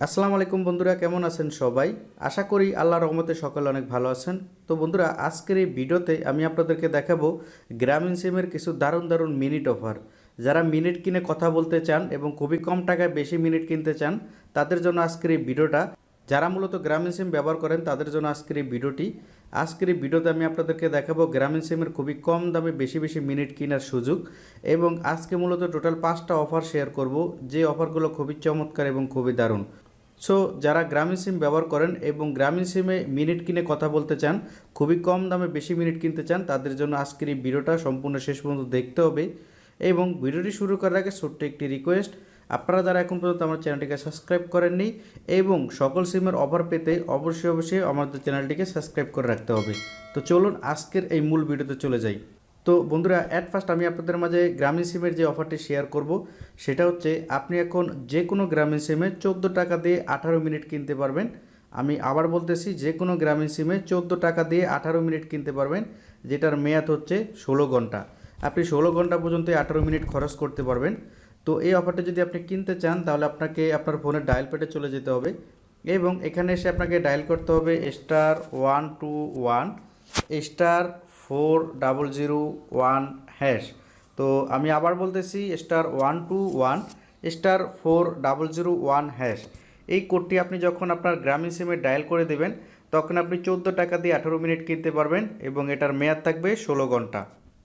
আসসালামু আলাইকুম বন্ধুরা, কেমন আছেন সবাই? আশা করি আল্লাহর রহমতে সকলে অনেক ভালো আছেন। তো বন্ধুরা, আজকের এই ভিডিওতে আমি আপনাদেরকে দেখাবো গ্রামীণ সিমের কিছু দারুণ দারুণ মিনিট অফার। যারা মিনিট কিনে কথা বলতে চান এবং খুবই কম টাকায় বেশি মিনিট কিনতে চান, তাদের জন্য আজকের এই ভিডিওটা। যারা মূলত গ্রামীণ সিম ব্যবহার করেন তাদের জন্য আজকের এই ভিডিওটি। আজকের এই ভিডিওতে আমি আপনাদেরকে দেখাবো গ্রামীণ সিমের খুবই কম দামে বেশি বেশি মিনিট কেনার সুযোগ। এবং আজকে মূলত টোটাল 5টা অফার শেয়ার করব, যে অফারগুলো খুবই চমৎকার এবং খুবই দারুণ। সো যারা গ্রামীণ সিম ব্যবহার করেন এবং গ্রামীণ সিমে মিনিট কিনে কথা বলতে চান, খুবই কম দামে বেশি মিনিট কিনতে চান, তাদের জন্য আজকের এই ভিডিওটা সম্পূর্ণ শেষ পর্যন্ত দেখতে হবে। এবং ভিডিওটি শুরু করার আগে ছোট্ট একটি রিকোয়েস্ট, আপনারা যারা এখন পর্যন্ত আমার চ্যানেলটিকে সাবস্ক্রাইব করেননি এবং সকল সিমের অফার পেতে অবশ্যই আমাদের চ্যানেলটিকে সাবস্ক্রাইব করে রাখতে হবে। তো চলুন আজকের এই মূল ভিডিওতে চলে যাই। তো বন্ধুরা, অ্যাট ফার্স্ট আমি আপনাদের মাঝে গ্রামীণ সিমের যে অফারটি শেয়ার করব সেটা হচ্ছে, আপনি এখন যে কোনো গ্রামীণ সিমে 14 টাকা দিয়ে 18 মিনিট কিনতে পারবেন। আমি আবার বলতেছি, যে কোনো গ্রামীণ সিমে 14 টাকা দিয়ে 18 মিনিট কিনতে পারবেন, যেটার মেয়াদ হচ্ছে 16 ঘন্টা। আপনি 16 ঘন্টা পর্যন্ত 18 মিনিট খরচ করতে পারবেন। তো এই অফারটা যদি আপনি কিনতে চান, তাহলে আপনাকে আপনার ফোনের ডায়াল প্যাডে চলে যেতে হবে এবং এখানে এসে আপনাকে ডায়াল করতে হবে *121 *4001#। তো আমি আবার বলতেছি, *121 *4001#। এই কোডটি আপনি যখন আপনার গ্রামীণ সিমে ডায়াল করে দেবেন, তখন আপনি 14 টাকা দিয়ে 18 মিনিট কিনতে পারবেন এবং এটার মেয়াদ থাকবে 16 ঘন্টা।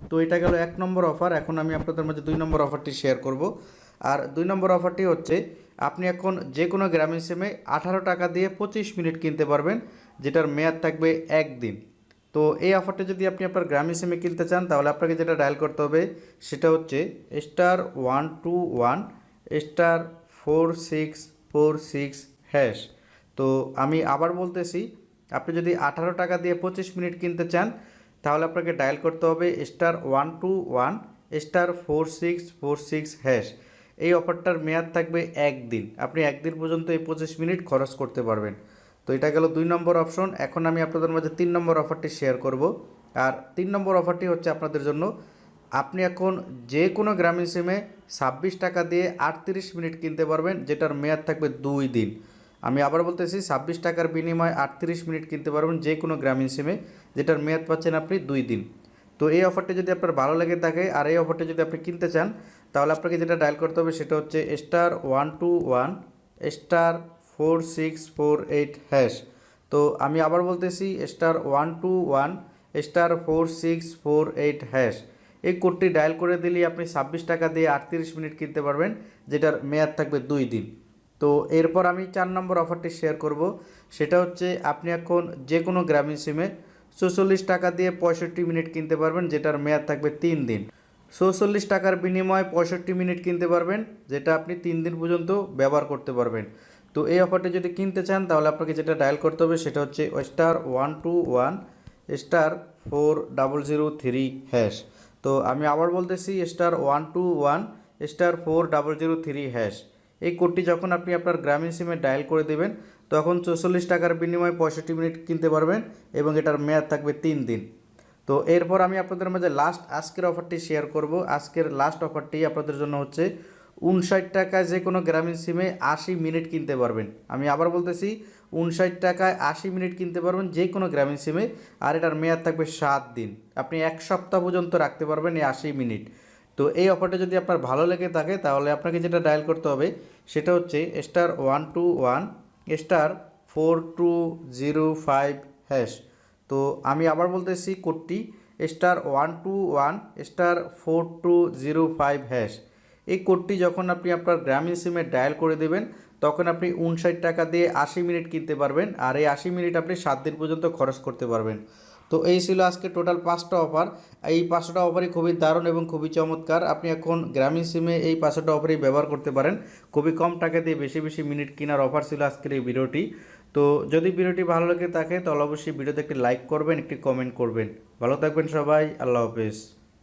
তো এটা গেল 1 নম্বর অফার। এখন আমি আপনাদের মাঝে 2 নম্বর অফারটি শেয়ার করব। আর 2 নম্বর অফারটি হচ্ছে, আপনি এখন যে কোনো গ্রামীণ সিমে 18 টাকা দিয়ে 25 মিনিট কিনতে পারবেন, যেটার মেয়াদ থাকবে 1 দিন। তো এই অফারটা যদি আপনি আপনার গ্রামীণ সিমে কিনতে চান, তাহলে আপনাকে যেটা ডায়াল করতে হবে সেটা হচ্ছে *121 *4646#। তো আমি আবার বলতেছি, আপনি যদি 18 টাকা দিয়ে 25 মিনিট কিনতে চান, তাহলে আপনাকে ডায়াল করতে হবে *121 *4646#। এই অফারটার মেয়াদ থাকবে 1 দিন। আপনি 1 দিন পর্যন্ত এই 25 মিনিট খরচ করতে পারবেন। তো এটা গেল 2 নম্বর অপশন। এখন আমি আপনাদের মাঝে 3 নম্বর অফারটি শেয়ার করব। আর 3 নম্বর অফারটি হচ্ছে আপনাদের জন্য, আপনি এখন যে কোনো গ্রামীণ সিমে 26 টাকা দিয়ে 38 মিনিট কিনতে পারবেন, যেটার মেয়াদ থাকবে 2 দিন। আমি আবার বলতেছি, 26 টাকার বিনিময়ে 38 মিনিট কিনতে পারবেন যে কোনো গ্রামীণ সিমে, যেটার মেয়াদ পাচ্ছেন আপনি 2 দিন। তো এই অফারটি যদি আপনার ভালো লেগে থাকে আর এই অফারটি যদি আপনি কিনতে চান, তাহলে আপনাকে যেটা ডায়াল করতে হবে সেটা হচ্ছে *121 *4648#। তো আমি আবার বলতেছি, *121 *4648#। এই কোডটি ডায়াল করে দিলেই আপনি 26 টাকা দিয়ে 38 মিনিট কিনতে পারবেন, যেটার মেয়াদ থাকবে 2 দিন। তো এরপর আমি 4 নম্বর অফারটি শেয়ার করব। সেটা হচ্ছে, আপনি এখন যে কোনো গ্রামীণ সিমে 44 টাকা দিয়ে 65 মিনিট কিনতে পারবেন, যেটার মেয়াদ থাকবে 3 দিন। 44 টাকার বিনিময়ে 65 মিনিট কিনতে পারবেন, যেটা আপনি 3 দিন পর্যন্ত ব্যবহার করতে পারবেন। তো এই অফারটি যদি কিনতে চান, তাহলে আপনাকে যেটা ডায়াল করতে হবে সেটা হচ্ছে *121 *4003#। তো আমি আবার বলতেছি, *121 *4003#। এই কোডটি যখন আপনি আপনার গ্রামীণ সিমে ডায়াল করে দেবেন, তখন 44 টাকার বিনিময়ে 65 মিনিট কিনতে পারবেন এবং এটার মেয়াদ থাকবে 3 দিন। তো এরপর আমি আপনাদের মাঝে আজকের অফারটি শেয়ার করব। আজকের লাস্ট অফারটি আপনাদের জন্য হচ্ছে, 59 টাকায় যে কোনো গ্রামীণ সিমে 80 মিনিট কিনতে পারবেন। আমি আবার বলতেছি, 59 টাকায় 80 মিনিট কিনতে পারবেন যে কোনো গ্রামীণ সিমে, আর এটার মেয়াদ থাকবে 7 দিন। আপনি 1 সপ্তাহ পর্যন্ত রাখতে পারবেন এই 80 মিনিট। তো এই অফারটা যদি আপনার ভালো লেগে থাকে, তাহলে আপনাকে যেটা ডায়াল করতে হবে সেটা হচ্ছে *121 *4205#। তো আমি আবার বলতেছি কোডটি, *121 *4205#। এই কোডটি যখন আপনি আপনার গ্রামীণ সিমে ডায়াল করে দেবেন, তখন আপনি 59 টাকা দিয়ে 80 মিনিট কিনতে পারবেন, আর এই 80 মিনিট আপনি 7 দিন পর্যন্ত খরচ করতে পারবেন। তো এই ছিল আজকে টোটাল 5টা অফার। এই 5টা অফারই খুবই দারুণ এবং খুবই চমৎকার। আপনি এখন গ্রামীণ সিমে এই 5টা অফারই ব্যবহার করতে পারেন। খুবই কম টাকা দিয়ে বেশি বেশি মিনিট কেনার অফার ছিল আজকের এই ভিডিওটি। তো যদি ভিডিওটি ভালো লেগে থাকে, তাহলে অবশ্যই ভিডিওতে একটি লাইক করবেন, একটি কমেন্ট করবেন। ভালো থাকবেন সবাই, আল্লাহ হাফেজ।